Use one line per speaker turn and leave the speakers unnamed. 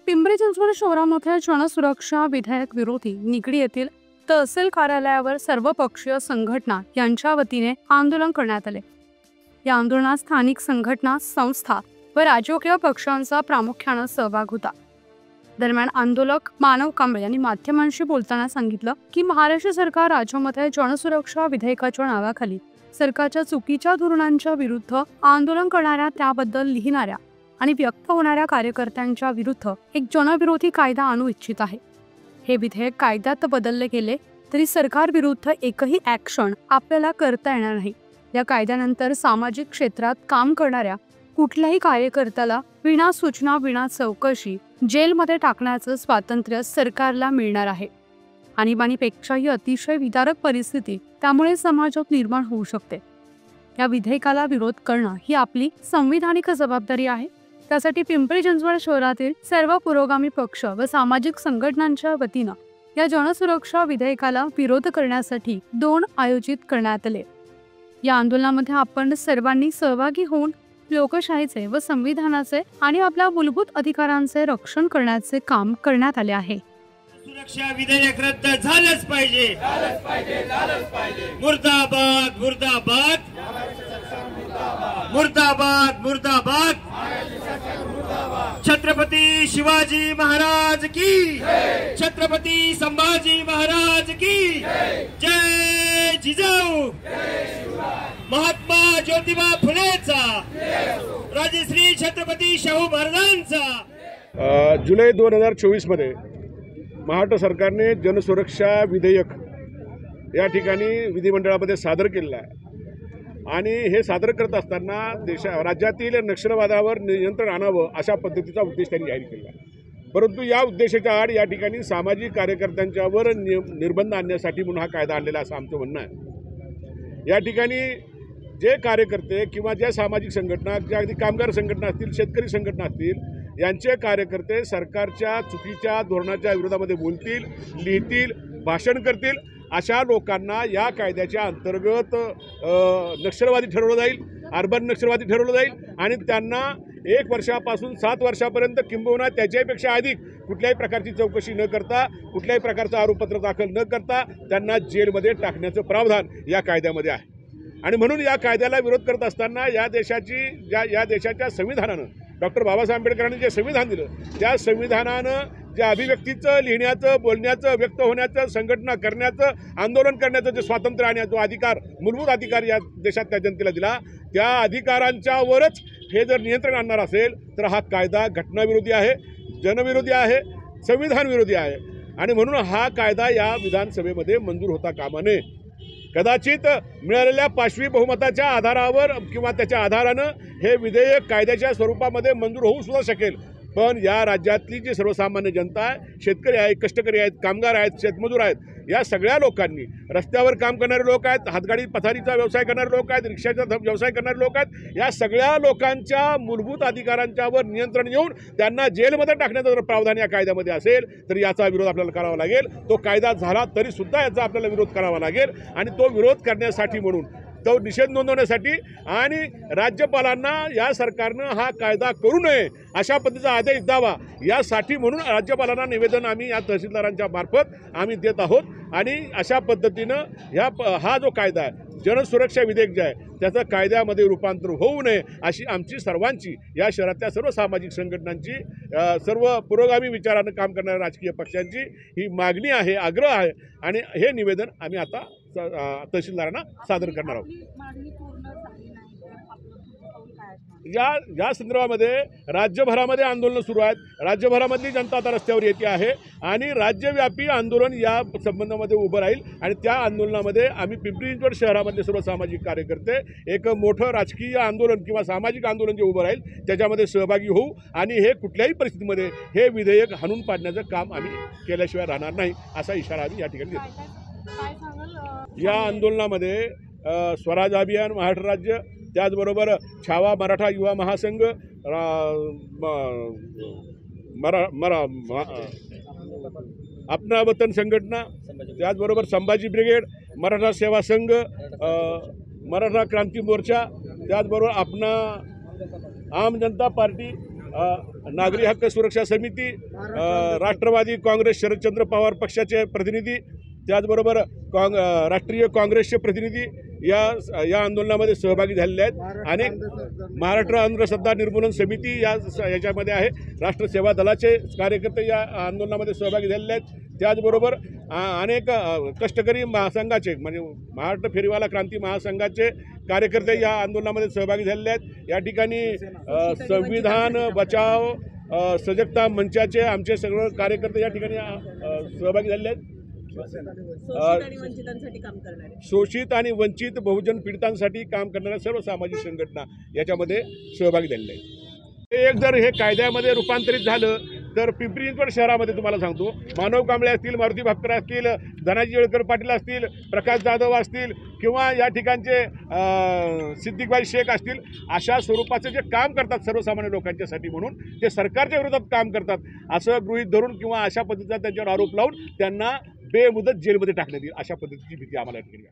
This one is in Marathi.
पिंपरी चिंचवड शहरामध्ये जनसुरक्षा विधेयक विरोधी निगडी येथील तहसील कार्यालयावर सर्वपक्षीय संघटना यांच्या वतीने आंदोलन करण्यात आले। या आंदोलनात स्थानिक संघटना, संस्था व राजकीय पक्षांचा प्रामुख्याने सहभाग होता। दरम्यान आंदोलक मानव कांबळे यांनी माध्यमांशी बोलताना सांगितलं की महाराष्ट्र सरकार राज्यामध्ये जनसुरक्षा विधेयकाच्या नावाखाली सरकारच्या चुकीच्या धोरणांच्या विरुद्ध आंदोलन करणाऱ्या, त्याबद्दल लिहिणाऱ्या आणि व्यक्त होणाऱ्या कार्यकर्त्यांच्या विरुद्ध एक जनविरोधी कायदा आणू इच्छित आहे। हे विधेयक कायद्यात बदलले गेले तरी सरकार विरुद्ध एकही ॲक्शन आपल्याला करता येणार नाही। या कायद्यानंतर सामाजिक क्षेत्रात काम करणाऱ्या कुठल्याही कार्यकर्त्याला विना सूचना, विना चौकशी जेलमध्ये टाकण्याचं स्वातंत्र्य सरकारला मिळणार आहे। आणीबाणीपेक्षाही अतिशय विदारक परिस्थिती त्यामुळे समाजात निर्माण होऊ शकते। या विधेयकाला विरोध करणं ही आपली संविधानिक जबाबदारी आहे। त्यासाठी पिंपरी चिंचवड शहरातील सर्व पुरोगामी पक्ष व सामाजिक संघटनांच्या वतीनं या जनसुरक्षा विधेयकाला विरोध करण्यासाठी 2 आयोजित करण्यात आले। या आंदोलनामध्ये आपण सर्वांनी सहभागी होऊन लोकशाहीचे व संविधानाचे आणि आपल्या मूलभूत अधिकारांचे रक्षण करण्याचे काम करण्यात आले आहे।
सुरक्षा विधेयक रद्द झालंच पाहिजे। मुर्दाबाद मुर्दाबाद मुर्दाबाद मुर्दाबाद। छत्रपती शिवाजी महाराज की, छत्रपती संभाजी महाराज की जय जिजाऊ। महात्मा ज्योतिबा फुलेचा, राजश्री छत्रपती शाहू महाराजांचा।
जुलै 2024 मध्ये महाराष्ट्र सरकारने जनसुरक्षा विधेयक या ठिकाणी विधिमंडळामध्ये सादर केलेलं आहे आणि हे सादर करत असताना राज्यातील नक्षलवादावर नियंत्रण आणावं अशा पद्धतीचा उद्देश त्यांनी जाहीर केला आहे। परंतु या उद्देशाच्या आड या ठिकाणी सामाजिक कार्यकर्त्यांच्यावर निर्बंध आणण्यासाठी म्हणून हा कायदा आणलेला असं आमचं म्हणणं आहे। या ठिकाणी जे कार्यकर्ते किंवा ज्या सामाजिक संघटना, ज्या अगदी कामगार संघटना असतील, शेतकरी संघटना असतील, यांचे कार्यकर्ते सरकारच्या चुकीच्या धोरणाच्या विरोधामध्ये बोलतील, लिहितील, भाषण करतील, अशा लोकांना या कायद्याच्या अंतर्गत नक्षलवादी ठरवलं जाईल, अर्बन नक्षलवादी ठरवलं जाईल आणि त्यांना 1 वर्षापासून 7 वर्षापर्यंत किंबहुना त्याच्यापेक्षा अधिक कुठल्याही प्रकारची चौकशी न करता, कुठल्याही प्रकारचं आरोपपत्र दाखल न करता त्यांना जेलमध्ये टाकण्याचं प्रावधान या कायद्यामध्ये आहे। आणि म्हणून या कायद्याला विरोध करत असताना या देशाच्या संविधानानं, डॉक्टर बाबासाहेब आंबेडकरांनी जे संविधान दिलं, त्या संविधानानं ज्या अभिव्यक्तीचं, लिहिण्याचं, बोलण्याचं, व्यक्त होण्याचं, संघटना करण्याचं, आंदोलन करण्याचं जे स्वातंत्र्य आणि जो अधिकार, मूलभूत अधिकार या देशात त्या जनतेला दिला, त्या अधिकारांच्यावरच हे जर नियंत्रण आणणार असेल तर हा कायदा घटनाविरोधी आहे, जनविरोधी आहे, संविधान विरोधी आहे। आणि म्हणून हा कायदा या विधानसभेमध्ये मंजूर होता कामा नये। कदाचित मिळालेल्या 5वी बहुमताच्या आधारावर किंवा त्याच्या आधारानं हे विधेयक कायद्याच्या स्वरूपामध्ये मंजूर होऊ सुद्धा शकेल, पण या राज्यातली जी सर्वसामान्य जनता आहे, शेतकरी आहेत, कष्टकरी आहेत, कामगार आहेत, शेतमजूर आहेत, या सगळ्या लोकांनी, रस्त्यावर काम करणारे लोक आहेत, हातगाडी पथारीचा व्यवसाय करणारे लोक आहेत, रिक्षाचा व्यवसाय करणारे लोक आहेत, या सगळ्या लोकांच्या मूलभूत अधिकारांच्यावर नियंत्रण येऊन त्यांना जेलमध्ये टाकण्याचा जर प्रावधान या कायद्यामध्ये असेल तर याचा विरोध आपल्याला करावा लागेल। तो कायदा झाला तरी सुद्धा याचा आपल्याला विरोध करावा लागेल आणि तो विरोध करण्यासाठी म्हणून, तो निषेध नोंदवण्यासाठी आणि राज्यपालांना या सरकारनं हा कायदा करू नये अशा पद्धतीचा आदेश द्यावा यासाठी म्हणून राज्यपालांना निवेदन आम्ही या तहसीलदारांच्या मार्फत आम्ही देत आहोत। आणि अशा पद्धतीनं हा जो कायदा आहे, जनसुरक्षा विधेयक जे आहे, त्याचं कायद्यामध्ये रूपांतर होऊ नये अशी आमची सर्वांची, या शहरातल्या सर्व सामाजिक संघटनांची, सर्व पुरोगामी विचारानं काम करणाऱ्या राजकीय पक्षांची ही मागणी आहे, आग्रह आहे आणि हे निवेदन आम्ही आता तहसीलदारांना सादर करणार आहोत। या संदर्भामध्ये राज्यभरामध्ये आंदोलनं सुरू आहेत, राज्यभरामधली जनता आता रस्त्यावर येते आहे आणि राज्यव्यापी आंदोलन या संबंधामध्ये उभं राहील आणि त्या आंदोलनामध्ये आम्ही पिंपरी चिंचवड शहरामधले सर्व सामाजिक कार्यकर्ते एक मोठं राजकीय आंदोलन किंवा सामाजिक आंदोलन जे उभं राहील त्याच्यामध्ये सहभागी होऊ आणि हे कुठल्याही परिस्थितीमध्ये हे विधेयक हाणून पाडण्याचं काम आम्ही केल्याशिवाय राहणार नाही असा इशारा आम्ही या ठिकाणी देतो। या आंदोलनामध्ये स्वराज अभियान महाराष्ट्र राज्य, त्याचबरोबर छावा मराठा युवा महासंघ, अपना वतन संघटना, त्याचबरोबर संभाजी ब्रिगेड, मराठा सेवा संघ, मराठा क्रांती मोर्चा, त्याचबरोबर अपना आम जनता पार्टी, नागरी हक्क सुरक्षा समिती, राष्ट्रवादी काँग्रेस शरदचंद्र पवार पक्षाचे प्रतिनिधी, त्याचबरोबर राष्ट्रीय काँग्रेसचे प्रतिनिधी या आंदोलनामध्ये सहभागी झालेले आहेत. अनेक महाराष्ट्र अंधश्रद्धा निर्मूलन समिती याच्यामध्ये आहे. राष्ट्र सेवा दलाचे कार्यकर्ते या आंदोलनामध्ये सहभागी झालेले आहेत. त्याचबरोबर अनेक कष्टकरी महासंघाचे म्हणजे महाराष्ट्र फेरीवाला क्रांती महासंघाचे कार्यकर्ते या आंदोलनामध्ये सहभागी झालेले आहेत. या ठिकाणी संविधान बचाव सजगता मंचाचे आमचे सगळे कार्यकर्ते या ठिकाणी सहभागी झालेले आहेत. शोषित आणि वंचित बहुजन पीडितांसाठी काम करणाऱ्या सर्व सामाजिक संघटना याच्यामध्ये सहभागी झालेल्या आहेत. एक जर हे कायद्यामध्ये रूपांतरित झालं तर पिंपरी चिंचवड शहरामध्ये तुम्हाला सांगतो मानव कांबळे असतील, मारुती भापकर असतील, धनाजी येळकर पाटील असतील, प्रकाश जाधव असतील किंवा या ठिकाणचे सिद्दीकबाई शेख असतील, अशा स्वरूपाचं जे काम करतात सर्वसामान्य लोकांच्यासाठी म्हणून ते सरकारच्या विरोधात काम करतात असं गृहीत धरून किंवा अशा पद्धतीचा त्यांच्यावर आरोप लावून त्यांना बेमुदत जेलमध्ये टाकण्यात येईल अशा पद्धतीची भीती आम्हाला या ठिकाणी